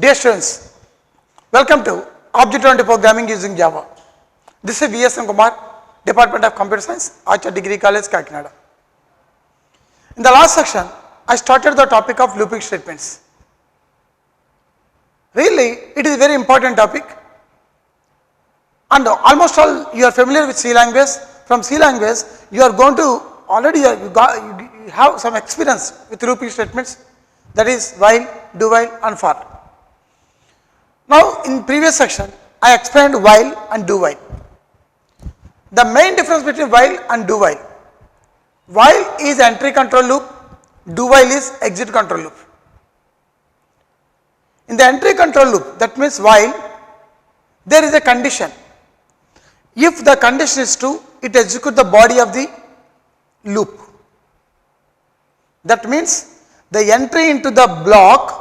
Dear students, welcome to Object-Oriented Programming using Java. This is V.S.M. Kumar, Department of Computer Science, Archer Degree College, Kakinada. In the last section, I started the topic of looping statements. Really, it is a very important topic, and almost all you are familiar with C language. From C language, you are going to already you have some experience with looping statements, that is while, do while, and for. Now, in previous section, I explained while and do while. The main difference between while and do while. While is entry control loop, do while is exit control loop. In the entry control loop, that means while, there is a condition. If the condition is true, it executes the body of the loop. That means the entry into the block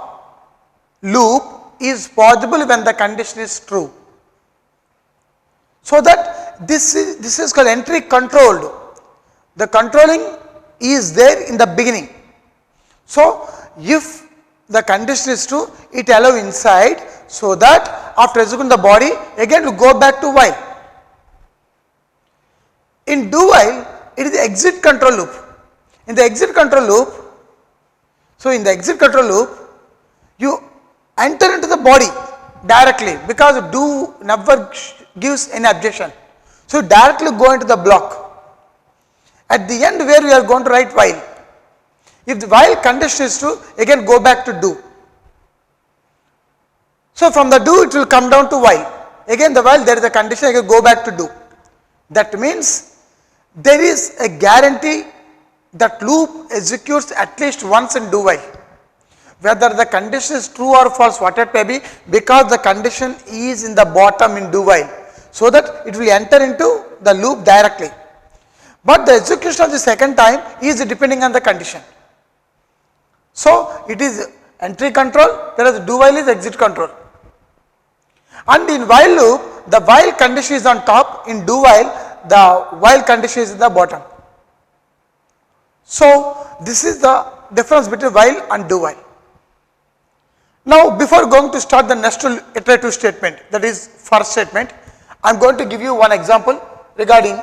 loop is possible when the condition is true. So that this is called entry controlled. The controlling is there in the beginning. So if the condition is true, it allows inside, so that after executing the body, again to go back to while. In do while, it is the exit control loop. In the exit control loop, you enter into the body directly, because do never gives any objection. So you directly go into the block. At the end where we are going to write while. If the while condition is true, again go back to do. So from the do it will come down to while. Again the while there is a condition, again go back to do. That means there is a guarantee that loop executes at least once in do while. Whether the condition is true or false, what it may be, because the condition is in the bottom in do while, so that it will enter into the loop directly. But the execution of the second time is depending on the condition. So it is entry control, whereas do while is exit control. And in while loop, the while condition is on top, in do while, the while condition is in the bottom. So this is the difference between while and do while. Now before going to start the next iterative statement, that is for statement, I am going to give you one example regarding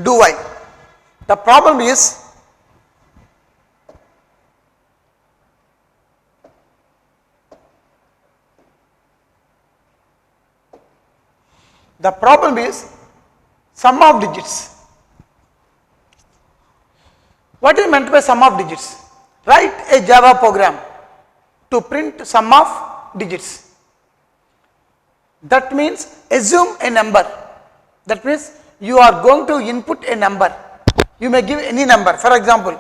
do while. The problem is sum of digits. What is meant by sum of digits? Write a Java program to print sum of digits. That means assume a number. That means you are going to input a number. You may give any number. For example,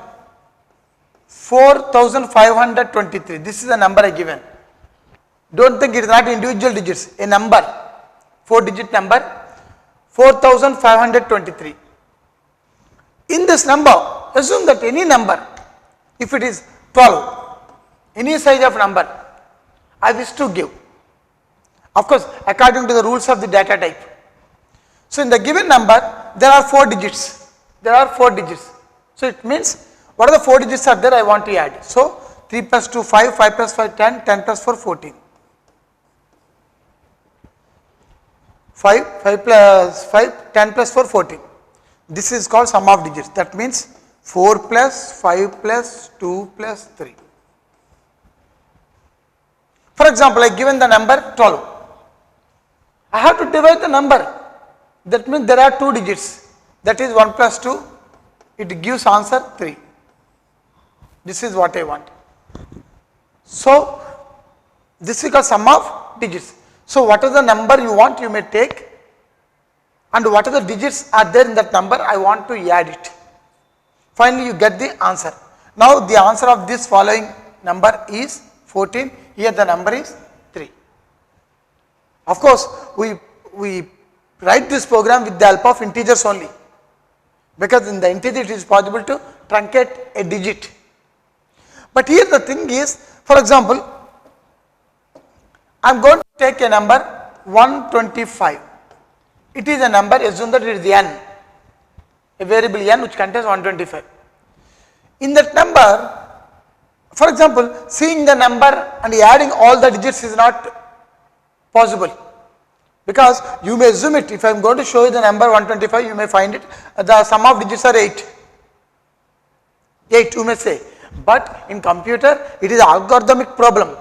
4523. This is the number I given. Don't think it is not individual digits. A number, 4-digit number, 4523. In this number, assume that any number, if it is 12, any size of number, I wish to give. Of course, according to the rules of the data type. So in the given number, there are 4 digits. So it means, what are the 4 digits are there I want to add. So 3 plus 2, 5, 5 plus 5, 10, 10 plus 4, 14. 5 plus 5, 10 plus 4, 14. This is called sum of digits. That means 4 plus 5 plus 2 plus 3. For example, I given the number 12. I have to divide the number. That means there are 2 digits. That is 1 plus 2. It gives answer 3. This is what I want. So this is called sum of digits. So what is the number you want, you may take, and what are the digits are there in that number, I want to add it. Finally you get the answer. Now the answer of this following number is 14, here the number is 3. Of course, we write this program with the help of integers only, because in the integer it is possible to truncate a digit. But here the thing is, for example, I am going to take a number 125. It is a number, assume that it is n, a variable n which contains 125. In that number, For example, seeing the number and adding all the digits is not possible, because you may assume it. If I am going to show you the number 125, you may find it, the sum of digits are 8 you may say, but in computer it is an algorithmic problem.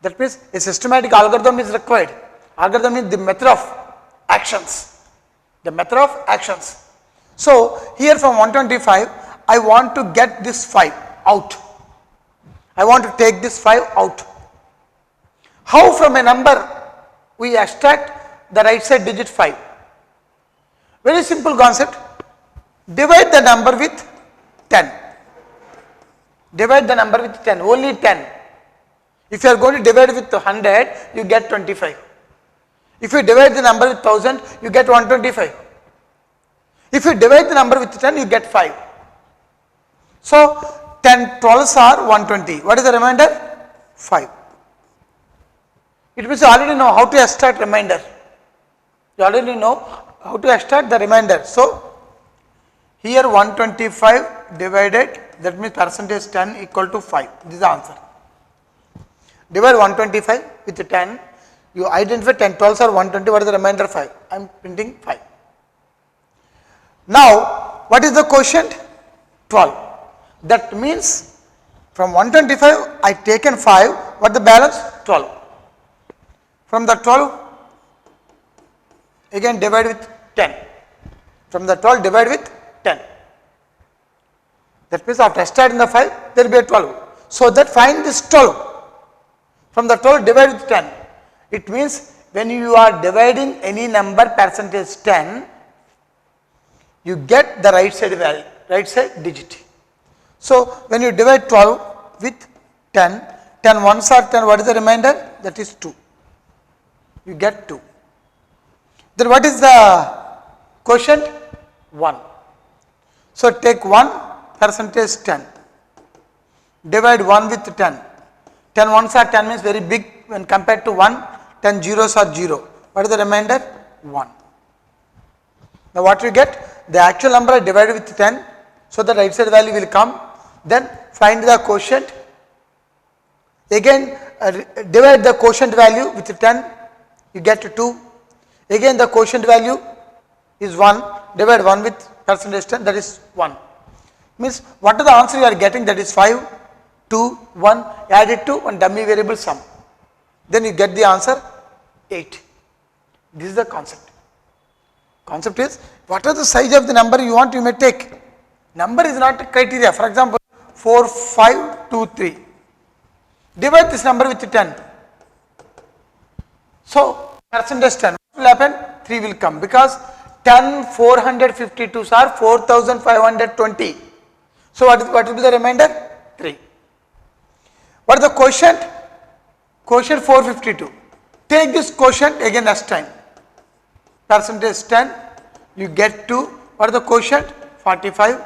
That means a systematic algorithm is required. Algorithm is the method of actions, So here from 125 I want to get this 5 out, I want to take this 5 out. How from a number we extract the right side digit 5? Very simple concept. Divide the number with 10. Divide the number with 10, only 10. If you are going to divide with 100, you get 25. If you divide the number with 1000, you get 125. If you divide the number with 10, you get 5. So 10 12s are 120. What is the remainder? 5. It means you already know how to extract remainder. You already know how to extract the remainder. So here 125 divided, that means percentage 10 equal to 5. This is the answer. Divide 125 with 10. You identify 10 12s are 120. What is the remainder? 5. I am printing 5. Now what is the quotient? 12. That means from 125 I taken 5. What the balance? 12. From the 12 again divide with 10. From the 12 divide with 10. That means after extracting the 5 there will be a 12. So that find this 12. From the 12 divide with 10. It means when you are dividing any number percentage 10, you get the right side value, right side digit. So when you divide 12 with 10, 10 ones are 10, what is the remainder? That is 2. You get 2. Then what is the quotient? 1. So take 1 percentage 10. Divide 1 with 10. 10 ones are 10 means very big when compared to 1. 10 zeros are 0. What is the remainder? 1. Now what you get? The actual number divided with 10. So the right side value will come. Then find the quotient. Again divide the quotient value with 10. You get 2. Again the quotient value is 1. Divide 1 with percentage 10, that is 1. Means what is the answer you are getting? That is 5, 2, 1, add it to one dummy variable sum. Then you get the answer 8. This is the concept. Concept is, what is the size of the number you want, you may take. Number is not a criteria. For example, 4, 5, 2, 3. Divide this number with 10. So percentage 10, what will happen? 3 will come, because 10 452s are 4520. So what will be the remainder? 3. What is the quotient? Quotient 452. Take this quotient again next time. Percentage 10, you get 2. What is the quotient? 45.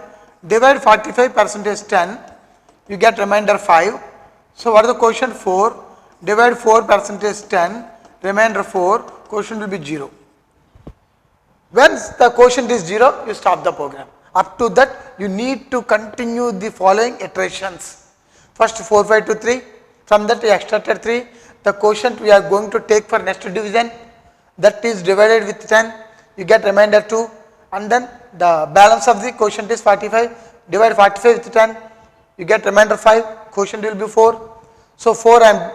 Divide 45 percentage 10, you get remainder 5. So what is the quotient? 4. Divide 4 percentage 10, remainder 4, quotient will be 0. Once the quotient is 0, you stop the program. Up to that, you need to continue the following iterations. First 4, 5, 2, 3. From that, we extracted 3. The quotient we are going to take for next division, that is divided with 10. You get remainder 2. And then the balance of the quotient is 45. Divide 45 with 10. You get remainder 5. Quotient will be 4. So 4 I am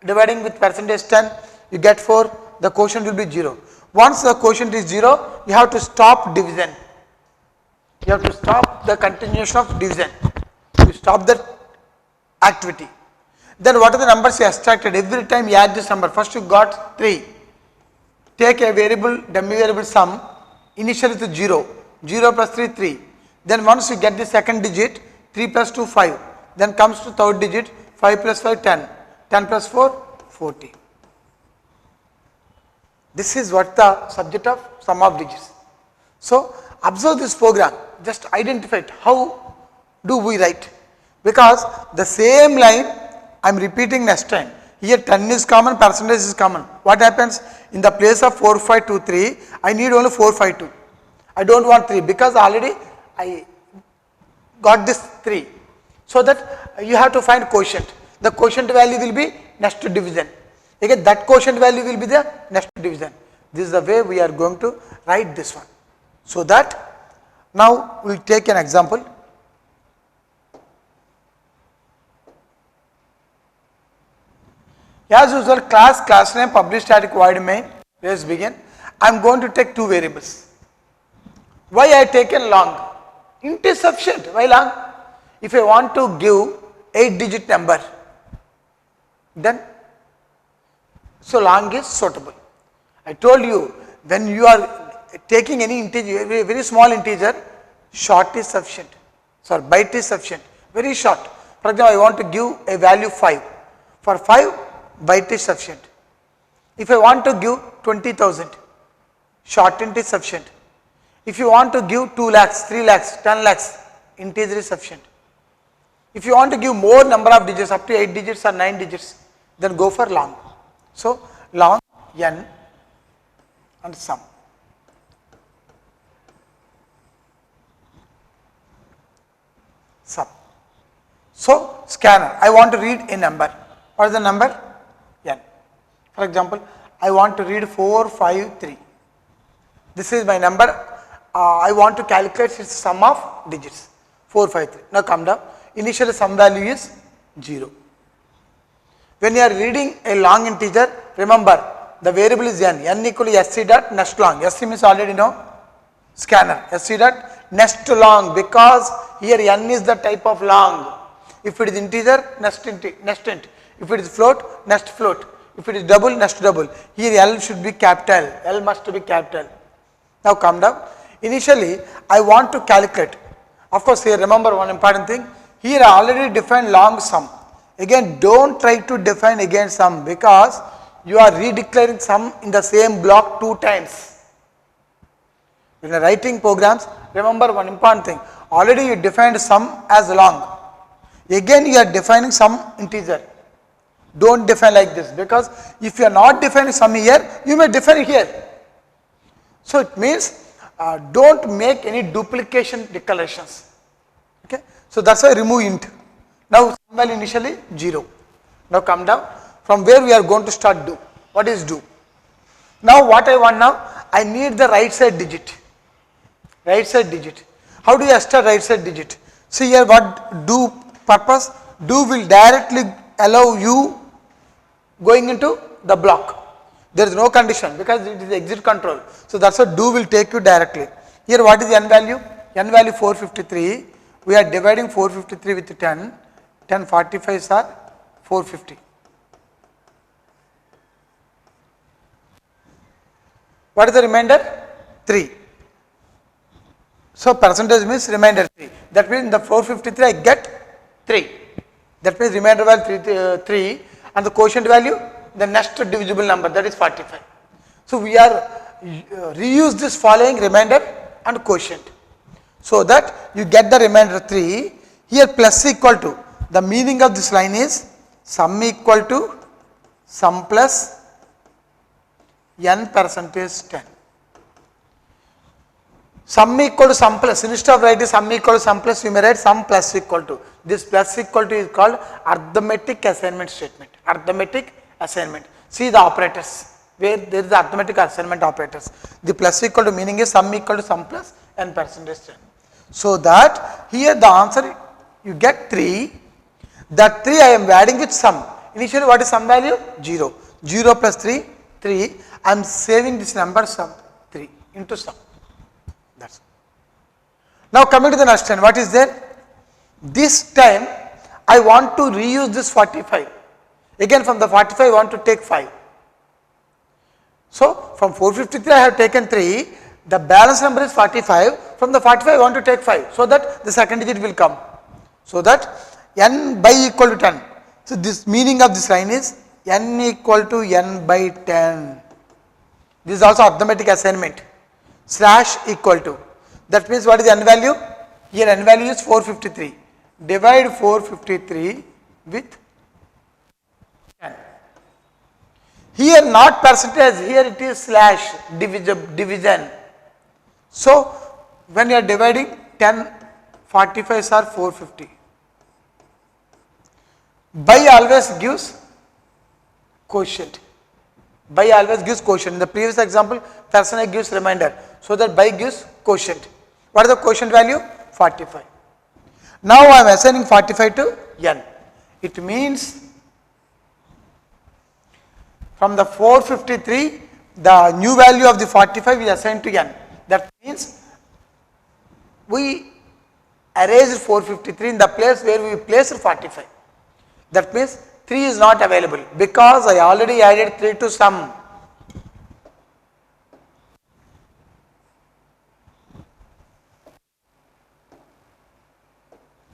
dividing with percentage 10. You get 4. The quotient will be 0. Once the quotient is 0, you have to stop division. You have to stop the continuation of division. You stop that activity. Then what are the numbers you extracted? Every time you add this number. First you got 3. Take a variable, dummy variable sum, initially to 0. 0 plus 3, 3. Then once you get the second digit, 3 plus 2, 5. Then comes to third digit, 5 plus 5, 10. 10 plus 4, 40. This is what the subject of sum of digits. So observe this program, just identify it. How do we write? Because the same line I am repeating next time. Here 10 is common, percentage is common. What happens? In the place of 4523, I need only 452. I don't want 3 because already I got this 3. So that you have to find quotient. The quotient value will be next division. Again, that quotient value will be the next division. This is the way we are going to write this one. So that now we will take an example. As usual, class name, public static void main. Let's begin. I am going to take two variables. Why I have taken long? Int is sufficient. Why long? If I want to give 8-digit number, then so long is suitable. I told you, when you are taking any integer, very small integer, short is sufficient. Sorry, byte is sufficient. Very short. For example, I want to give a value 5. For 5, byte is sufficient. If I want to give 20,000, short int is sufficient. If you want to give 2 lakhs, 3 lakhs, 10 lakhs, integer is sufficient. If you want to give more number of digits, up to 8 digits or 9 digits, then go for long. So, long, n and sum. Sum. So, scanner, I want to read a number. What is the number? N. For example, I want to read 453. This is my number. I want to calculate its sum of digits. 453. Now come down. Initially sum value is 0. When you are reading a long integer, remember the variable is n. N equal to sc dot next long. Sc means already know scanner. Sc dot next long, because here n is the type of long. If it is integer, next int. If it is float, next float. If it is double, next double. Here L should be capital. L must be capital. Now come down. Initially, I want to calculate. Of course, here remember one important thing. Here I already defined long sum. Again, don't try to define again sum, because you are redeclaring sum in the same block 2 times. When you are writing programs, remember one important thing. Already you defined sum as long. Again, you are defining some integer. Don't define like this, because if you are not defining sum here, you may define here. So it means don't make any duplication declarations. Okay. So that's why remove int. Now sum value initially 0. Now come down. From where we are going to start do. What is do? Now what I want now? I need the right side digit. Right side digit. How do you start right side digit? See here what do purpose? Do will directly allow you going into the block. There is no condition, because it is exit control. So that's why do will take you directly. Here what is n value? N value 453. We are dividing 453 with 10. 10 45s are 450. What is the remainder? 3. So percentage means remainder 3. That means in the 453 I get 3. That means remainder value 3 and the quotient value, the next divisible number, that is 45. So we are reuse this following remainder and quotient, so that you get the remainder 3. Here plus equal to, the meaning of this line is sum equal to sum plus n percentage 10. Sum equal to sum plus, instead of writing sum equal to sum plus, you may write sum plus equal to. This plus equal to is called arithmetic assignment statement. Arithmetic assignment. See the operators, where there is the arithmetic assignment operators. The plus equal to meaning is sum equal to sum plus n percentage 10. So that here the answer you get 3. That 3 I am adding with sum. Initially what is sum value? 0. 0 plus 3, 3. I am saving this number sum 3 into sum. That's all. Now coming to the next one, what is there? This time I want to reuse this 45. Again from the 45 I want to take 5. So from 453 I have taken 3. The balance number is 45. From the 45 I want to take 5, so that the second digit will come. So that n by equal to 10. So this meaning of this line is n equal to n by 10. This is also arithmetic assignment. Slash equal to. That means what is n value? Here n value is 453. Divide 453 with 10. Here not percentage, here it is slash division. So when you are dividing 10, 45s are 450. by always gives quotient. By always gives quotient. In the previous example, percentage gives remainder. So that by gives quotient. What is the quotient value? 45. Now I am assigning 45 to n. It means from the 453, the new value of the 45 is assigned to n. That means we erased 453 in the place where we placed 45. That means 3 is not available because I already added 3 to sum.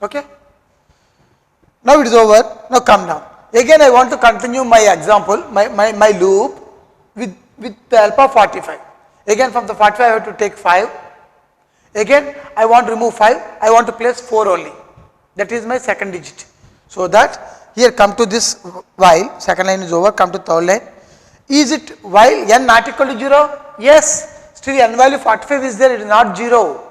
Okay. Now it is over. Now come down. Again I want to continue my example, my loop with the help of 45. Again from the 45 I have to take 5. Again I want to remove 5. I want to place 4 only. That is my second digit. So that here come to this while, second line is over, come to third line. Is it while n not equal to 0? Yes. Still n value 45 is there, it is not 0.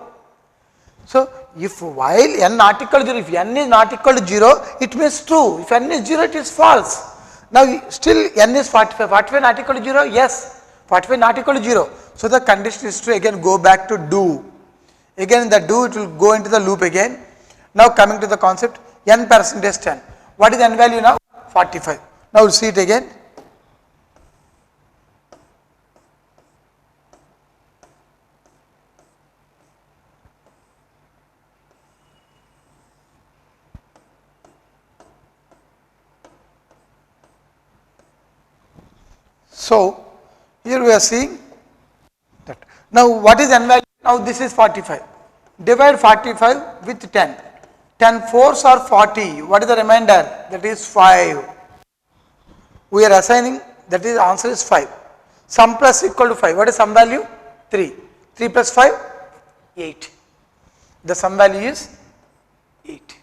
So if while n not equal to 0, if n is not equal to 0, it means true. If n is 0, it is false. Now still n is 45. 45 not equal to 0? Yes. 45 not equal to 0. So the condition is to again go back to do. Again in the do it will go into the loop again. Now coming to the concept n percentage 10. What is n value now? 45. Now we'll see it again. So here we are seeing that. Now what is n value? Now this is 45. Divide 45 with 10. 10 fours are 40. What is the remainder? That is 5. We are assigning, that is answer is 5. Sum plus equal to 5. What is sum value? 3. 3 plus 5? 8. The sum value is 8.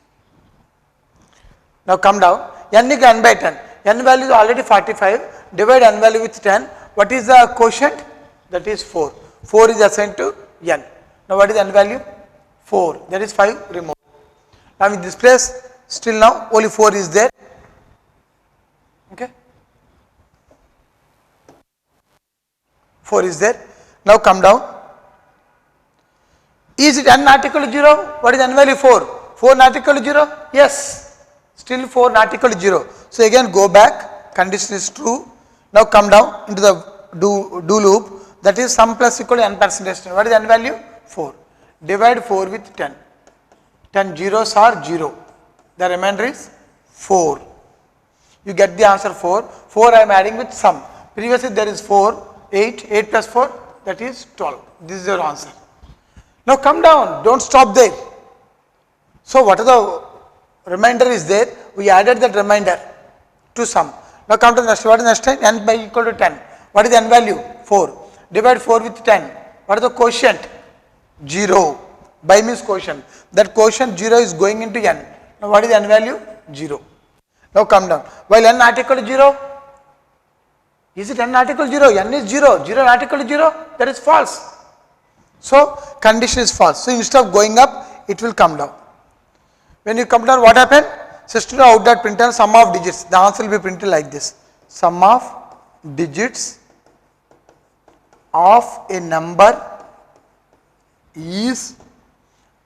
Now come down. N is n by 10. N value is already 45. Divide n value with 10. What is the quotient? That is 4. 4 is assigned to n. Now what is n value? 4. That is 5 removed. Now in this place, still now only 4 is there. Okay. 4 is there. Now come down. Is it n not equal to 0? What is n value? 4. 4 not equal to 0? Yes. Still 4 not equal to 0. So again go back. Condition is true. Now come down into the do loop. That is sum plus equal to n percentage 10. What is n value? 4. Divide 4 with 10. 10 zeros are 0. The remainder is 4. You get the answer 4. 4 I am adding with sum. Previously there is 4, 8, 8 plus 4, that is 12. This is your answer. Now come down, don't stop there. So what are the remainder is there? We added that remainder to sum. Now come to the next. What is next line? N by equal to 10. What is the n value? 4. Divide 4 with 10. What is the quotient? 0. By means quotient. That quotient 0 is going into n. Now what is n value? 0. Now come down. While n not equal to 0, is it n not equal to 0? N is 0. 0 not equal to 0? That is false. So condition is false. So instead of going up, it will come down. When you come down, what happened? System out dot println sum of digits. The answer will be printed like this. Sum of digits of a number is,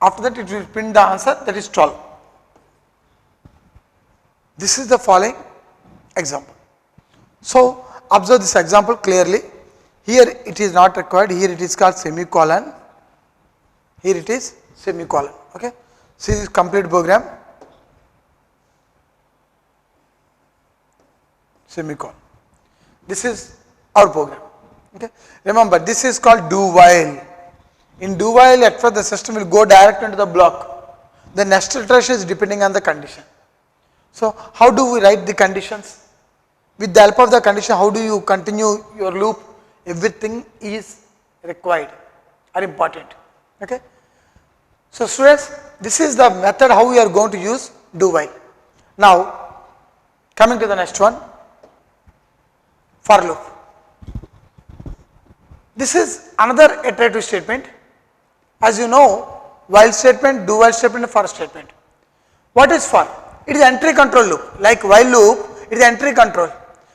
after that it will print the answer, that is 12. This is the following example. So observe this example clearly. Here it is not required, here it is called semicolon, here it is semicolon. Okay. See this complete program, semicolon. This is our program. Okay. Remember, this is called do while. In do while, at first the system will go direct into the block. The next iteration is depending on the condition. So how do we write the conditions? With the help of the condition, how do you continue your loop? Everything is required or important. Okay. So students, this is the method how we are going to use do while. Now coming to the next one, for loop. This is another iterative statement. As you know, while statement, do while statement, and for statement. What is for? it is entry control loop. Like while loop, it is entry control.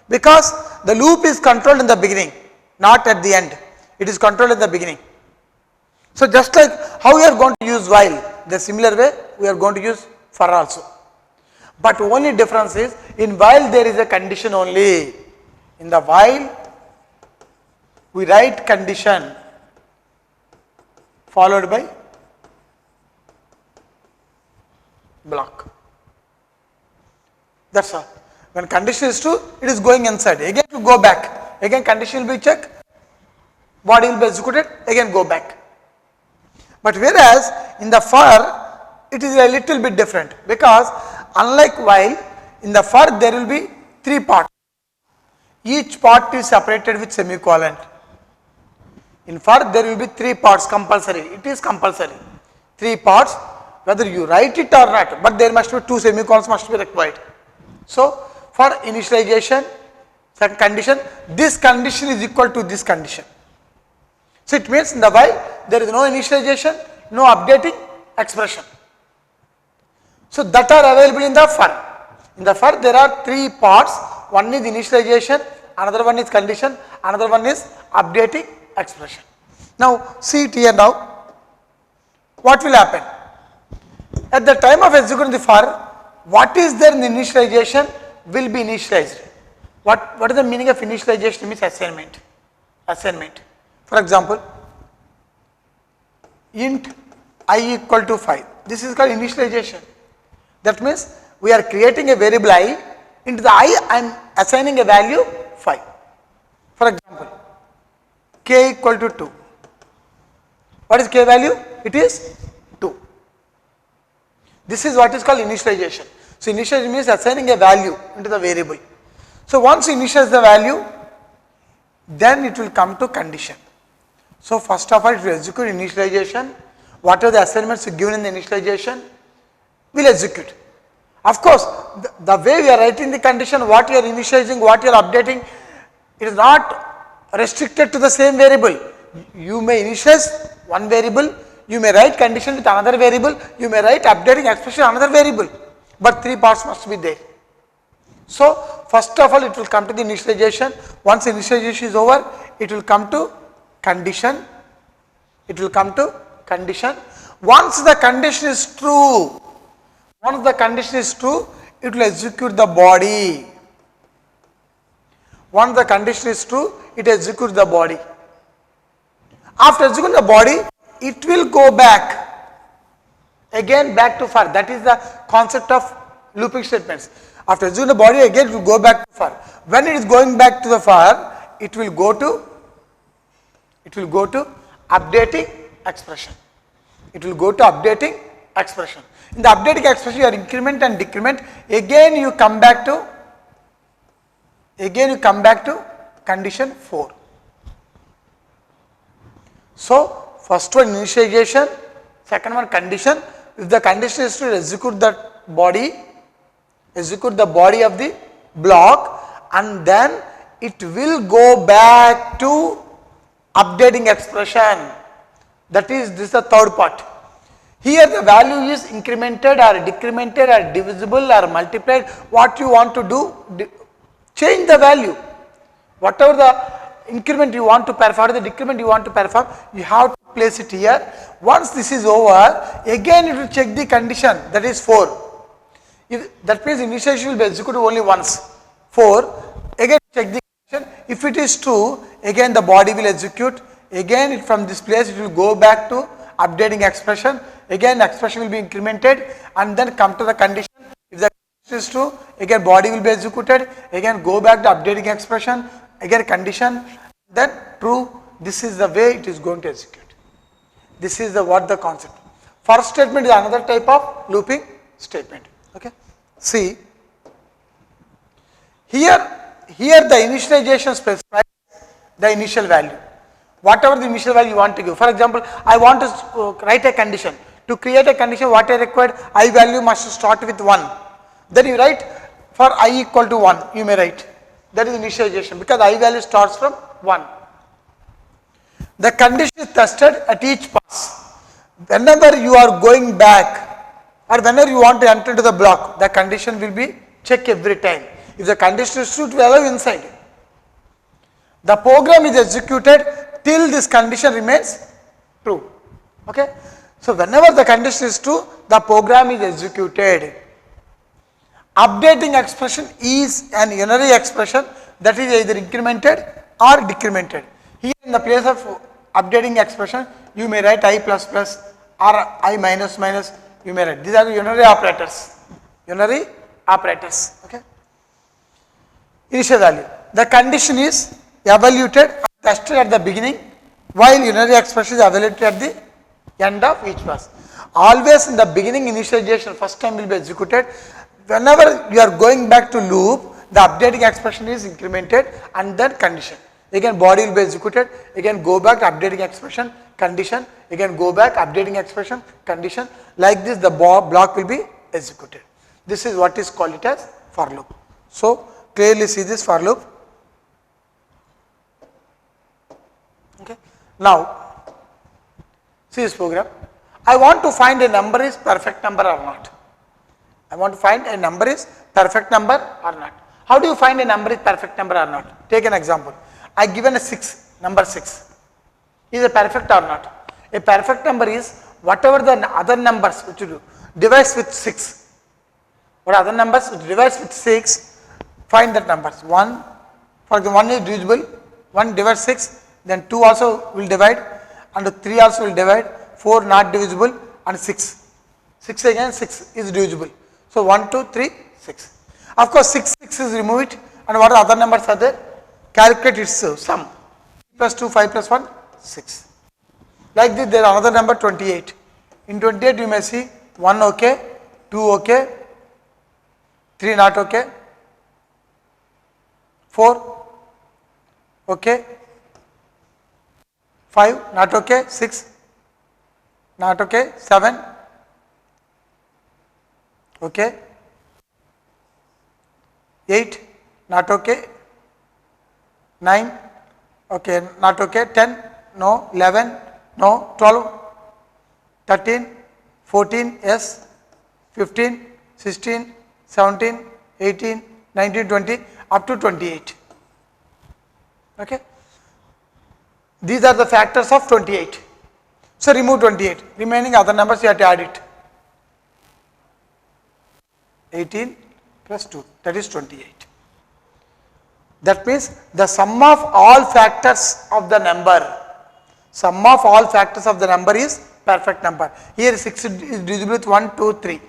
Because the loop is controlled in the beginning, not at the end. It is controlled in the beginning. So just like how we are going to use while, the similar way we are going to use for also. But only difference is, in while there is a condition only. In the while, we write condition followed by block. That's all. When condition is true, it is going inside. Again to go back. Again condition will be checked. Body will be executed. Again go back. But whereas in the for, it is a little bit different, because unlike while, in the for there will be 3 parts. Each part is separated with semicolon. In for there will be 3 parts compulsory. It is compulsory. 3 parts, whether you write it or not, but there must be 2 semicolons must be required. So for initialization, second condition, this condition is equal to this condition. So it means in the while there is no initialization, no updating expression. So that are available in the for. In the for there are 3 parts. One is initialization, another one is condition, another one is updating expression. Now see it here now. What will happen? At the time of executing the for, what is there in the initialization will be initialized. What is the meaning of initialization? It means assignment. Assignment. For example, int I equal to 5. This is called initialization. That means we are creating a variable I. Into the I am assigning a value 5. For example, k equal to 2. What is k value? It is 2. This is what is called initialization. So initialization means assigning a value into the variable. So once you initialize the value, then it will come to condition. So first of all, it will execute initialization. Whatever the assignments given in the initialization will execute. Of course, the way we are writing the condition, what you are initializing, what you are updating, it is not restricted to the same variable. You may initialize one variable, you may write condition with another variable, you may write updating expression another variable, but 3 parts must be there. So first of all, it will come to the initialization. Once initialization is over, it will come to condition. It will come to condition. Once the condition is true, it will execute the body. Once the condition is true, it executes the body. After executing the body, it will go back. Again back to for. That is the concept of looping statements. After executing the body, again it will go back to for. When it is going back to the for, it will go to updating expression. It will go to updating expression. In the updating expression, your increment and decrement, again you come back to condition 4. So first one initialization, second one condition. If the condition is to execute the body of the block, and then it will go back to updating expression. That is, this is the third part. Here the value is incremented or decremented or divisible or multiplied. What you want to do, change the value. Whatever the increment you want to perform, the decrement you want to perform, you have to place it here. Once this is over, again it will check the condition, that is 4. That means initialization will be executed only once. 4, again check the condition. If it is true, again the body will execute. Again from this place it will go back to updating expression. Again expression will be incremented and then come to the condition. If the condition is true, again body will be executed. Again go back to updating expression. Again condition, then true. This is the way it is going to execute. This is the concept. First statement is another type of looping statement. Okay. See, here the initialization specifies the initial value. Whatever the initial value you want to give. For example, I want to write a condition. To create a condition, what I required, I value must start with 1. Then you write for I equal to 1, you may write. That is initialization, because I value starts from 1. The condition is tested at each pass. Whenever you are going back or whenever you want to enter into the block, the condition will be checked every time. If the condition is true, it will allow inside. The program is executed till this condition remains true. Okay. So whenever the condition is true, the program is executed. Updating expression is an unary expression that is either incremented or decremented. Here in the place of updating expression, you may write I plus plus or I minus minus, you may write. These are unary operators. Unary operators. Okay. Initial value. The condition is evaluated and tested at the beginning, while unary expression is evaluated at the end of each pass. Always in the beginning initialization, first time will be executed. Whenever you are going back to loop, the updating expression is incremented and then condition. Again body will be executed, again go back updating expression, condition, again go back updating expression, condition. Like this the block will be executed. This is what is called it as for loop. So clearly see this for loop. Okay. Now see this program. I want to find a number is perfect number or not. I want to find a number is perfect number or not. How do you find a number is perfect number or not? Take an example. I given a 6, number 6. Is a perfect or not? A perfect number is whatever the other numbers which you do, divides with 6. What other numbers which divides with 6, find that numbers. 1, for example, 1 is divisible, 1 divides 6, then 2 also will divide, and 3 also will divide, 4 not divisible, and 6. 6 again, 6 is divisible. So 1, 2, 3, 6. Of course 6 is remove it, and what other numbers are there? Calculate its sum. Plus 2, 5 plus 1, 6. Like this there are another number 28. In 28 you may see 1 okay, 2 okay, 3 not okay, 4 okay, 5 not okay, 6 not okay, 7 okay, 8 not okay, 9 okay, not okay, 10 no, 11 no, 12, 13, 14 yes, 15, 16, 17, 18, 19, 20 up to 28. Okay. These are the factors of 28. So remove 28, remaining other numbers you have to add it. 18 plus 2, that is 28. That means the sum of all factors of the number, sum of all factors of the number is perfect number. Here 6 is divisible with 1, 2, 3.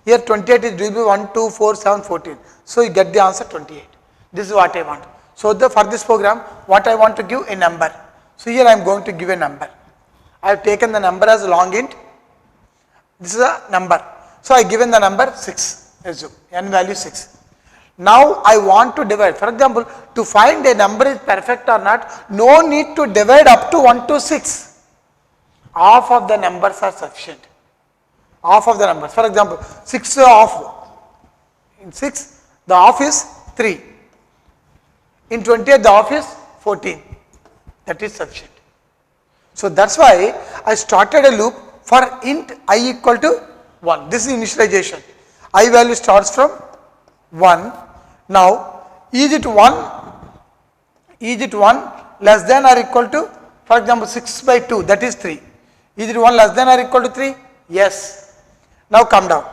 Here 28 is divisible with 1, 2, 4, 7, 14. So you get the answer 28. This is what I want. So for this program, what I want to give a number. So here I am going to give a number. I have taken the number as long int. This is a number. So I given the number 6, assume n value 6. Now I want to divide. For example, to find a number is perfect or not, no need to divide up to 1 to 6. Half of the numbers are sufficient. Half of the numbers. For example, 6 half. In 6, the half is 3. In 28, the half is 14. That is sufficient. So that's why I started a loop for int I equal to 1. This is initialization. I value starts from 1. Now, is it 1? Is it 1 less than or equal to, for example, 6 by 2, that is 3. Is it 1 less than or equal to 3? Yes. Now come down.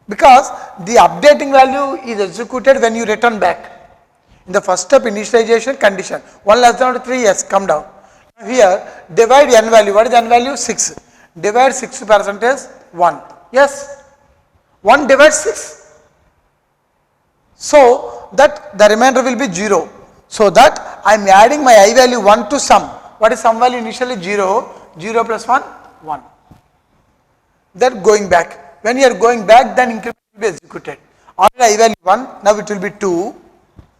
Because the updating value is executed when you return back. In the first step, initialization condition, 1 less than or 3, yes, come down. Here, divide n value. What is n value? 6. Divide 6 percentage 1. Yes. 1 divides 6. So that the remainder will be 0. So that I am adding my I value 1 to sum. What is sum value initially? 0. 0 plus 1, 1. Then going back. When you are going back, then increment will be executed. Already I value 1, now it will be 2.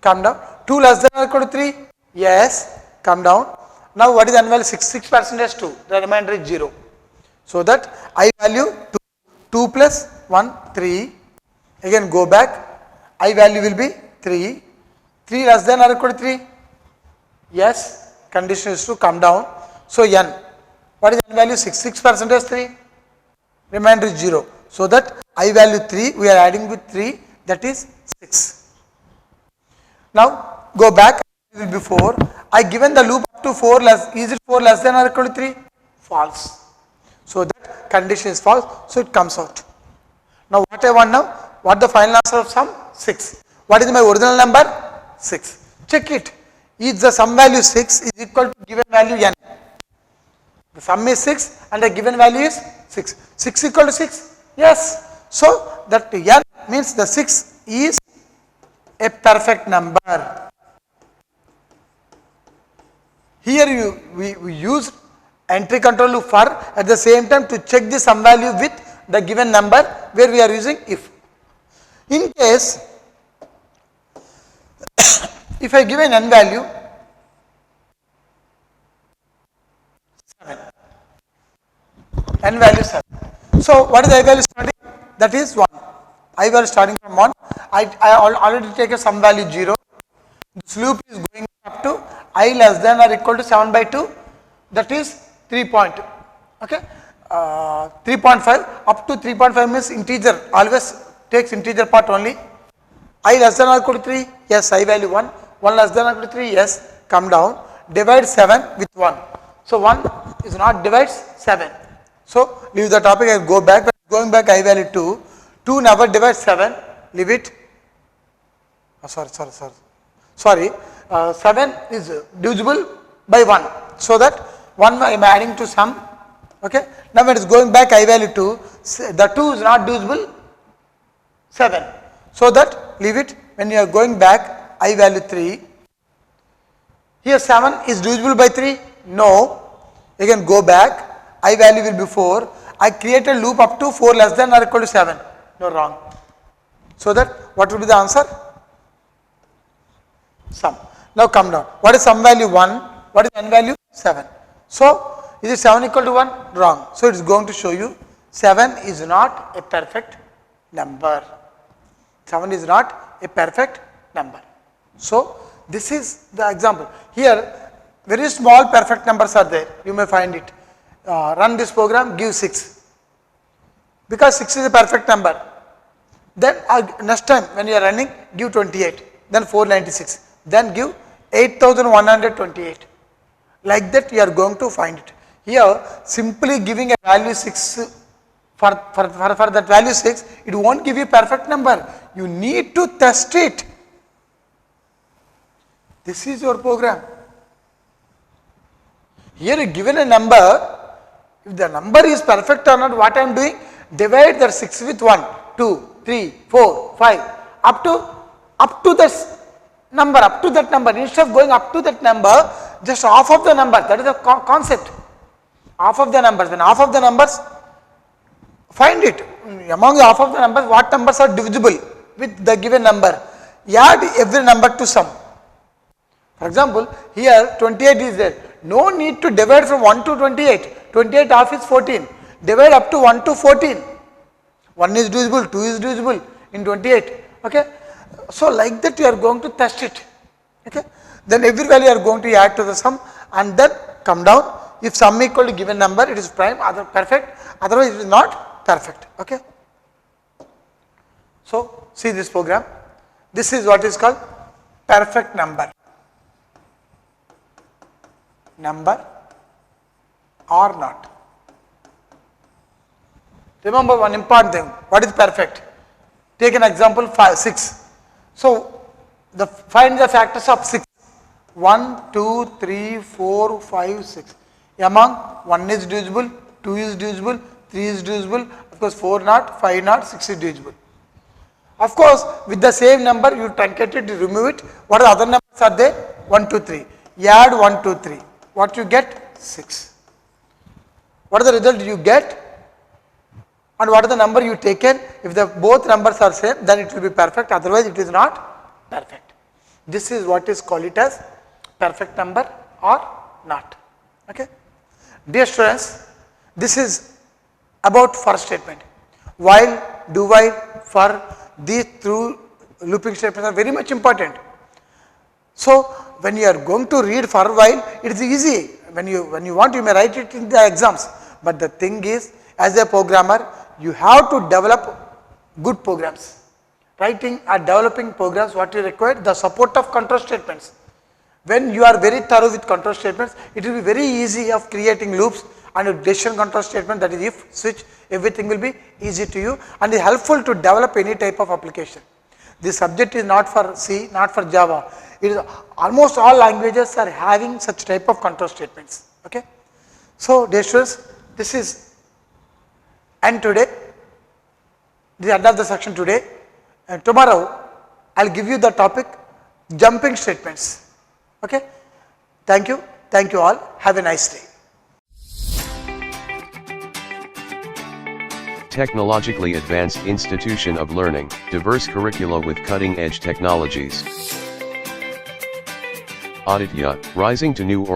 Come down. 2 less than or equal to 3? Yes. Come down. Now what is n value? 6 percentage 2. The remainder is 0. So that I value 2. 2 plus 1, 3. Again go back. I value will be 3. 3 less than or equal to 3? Yes. Condition is to come down. So n. What is n value? 6. 6 percentage 3. remainder is 0. So that I value 3, we are adding with 3, that is 6. Now go back before, I given the loop up to 4 less, is it 4 less than or equal to 3? False. So that condition is false, so it comes out. Now what I want now, what the final answer of sum? 6. What is my original number? 6. Check it. Is the sum value 6 is equal to given value n? The sum is 6 and the given value is 6. 6 equal to 6? Yes. So that n means the 6 is a perfect number. Here we use entry control loop for at the same time to check the sum value with the given number where we are using if. In case if I give an n value 7, n value 7. So what is I value starting? That is 1. I value starting from 1. I already take a sum value 0. This loop is going up to I less than or equal to 7 by 2. That is 3 point. Okay. 3.5 up to 3.5 means integer, always takes integer part only. I less than or equal to 3, yes, I value 1. 1 less than or equal to 3, yes, come down. Divide 7 with 1. So 1 is not divides 7. So leave the topic and go back. Going back, I value 2. 2 never divides 7. Leave it. Sorry. 7 is divisible by 1. So that 1 I am adding to sum. Okay. Now when it is going back, I value 2. The 2 is not divisible 7. So that leave it. When you are going back, I value 3. Here 7 is divisible by 3. No. Again go back. I value will be 4. I create a loop up to 4 less than or equal to 7. No, wrong. So that what will be the answer? Sum. Now come down. What is sum value? 1. What is n value? 7. So is it 7 equal to 1? Wrong. So it is going to show you 7 is not a perfect number. 7 is not a perfect number. So this is the example. Here very small perfect numbers are there. You may find it. Run this program, give 6. Because 6 is a perfect number. Then next time when you are running, give 28. Then 496. Then give 8128. Like that you are going to find it. Here simply giving a value 6 for that value 6, it won't give you a perfect number. You need to test it. This is your program. Here you given a number. If the number is perfect or not, what I am doing? Divide that 6 with 1, 2, 3, 4, 5, up to this number, up to that number. Instead of going up to that number, just half of the number. That is the concept. Half of the numbers. When half of the numbers, find it. Among the half of the numbers, what numbers are divisible with the given number? Add every number to sum. For example, here 28 is there. No need to divide from 1 to 28. 28 half is 14. Divide up to 1 to 14. 1 is divisible, 2 is divisible in 28. Okay. So like that you are going to test it. Okay. Then every value you are going to add to the sum and then come down. If sum equal to given number, it is prime, other perfect. Otherwise it is not perfect. Okay. So see this program. This is what is called perfect number. Number or not. Remember one important thing. What is perfect? Take an example 6. So find the factors of 6. 1, 2, 3, 4, 5, 6. Among 1 is divisible, 2 is divisible, 3 is divisible, of course 4 not, 5 not, 6 is divisible. Of course with the same number you truncate it, you remove it. What are the other numbers are there? 1, 2, 3. You add 1, 2, 3. What you get? 6. What is the result you get? And what is the number you taken? If the both numbers are same, then it will be perfect, otherwise it is not perfect. This is what is called it as perfect number or not. Okay. Dear students, this is about for statement. While, do while, for, these through looping statements are very much important. So when you are going to read for while, it is easy. When you want, you may write it in the exams. But the thing is, as a programmer, you have to develop good programs. Writing or developing programs, what you require? The support of control statements. When you are very thorough with control statements, it will be very easy of creating loops and a decision control statement, that is if, switch, everything will be easy to you and is helpful to develop any type of application. This subject is not for C, not for Java. It is almost all languages are having such type of control statements. Okay. So, dear students, this is end today. This is end of the section today. And tomorrow, I will give you the topic jumping statements. Okay. Thank you all. Have a nice day. Technologically advanced institution of learning, diverse curricula with cutting-edge technologies. Aditya, rising to new